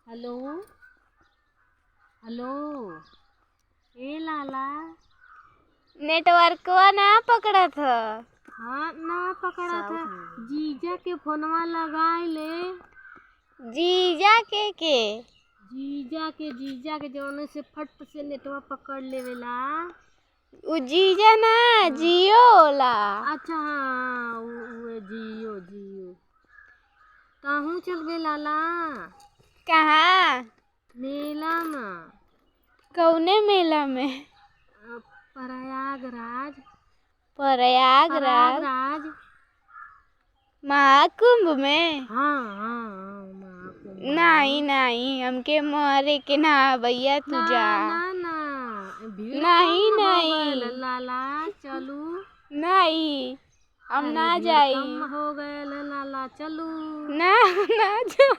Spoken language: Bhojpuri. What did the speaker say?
Hello hello. ए लाला। नेटवर्कवा ना पकड़ा था। हाँ ना पकड़ा था। जीजा के फोनवा लगाए ले। जीजा के जीजा के जौने से फट से नेटवा पकड़ लेवेला। उ जीजा ना जियो होला। अच्छा हाँ उहे जियो जियो। कहूँ चल गए लाला? कहाँ? मेला में। कौने मेला में? प्रयागराज। प्रयागराज महाकुंभ में? हाँ महाकुंभ में। नहीं हमके मारे के ना भैया तू जा। ना भीड़ नहीं कम हो नहीं गइल लाला चलू। नहीं हम अरे ना भीड़ जाई। कम हो गए लाला चलू। ना ना जो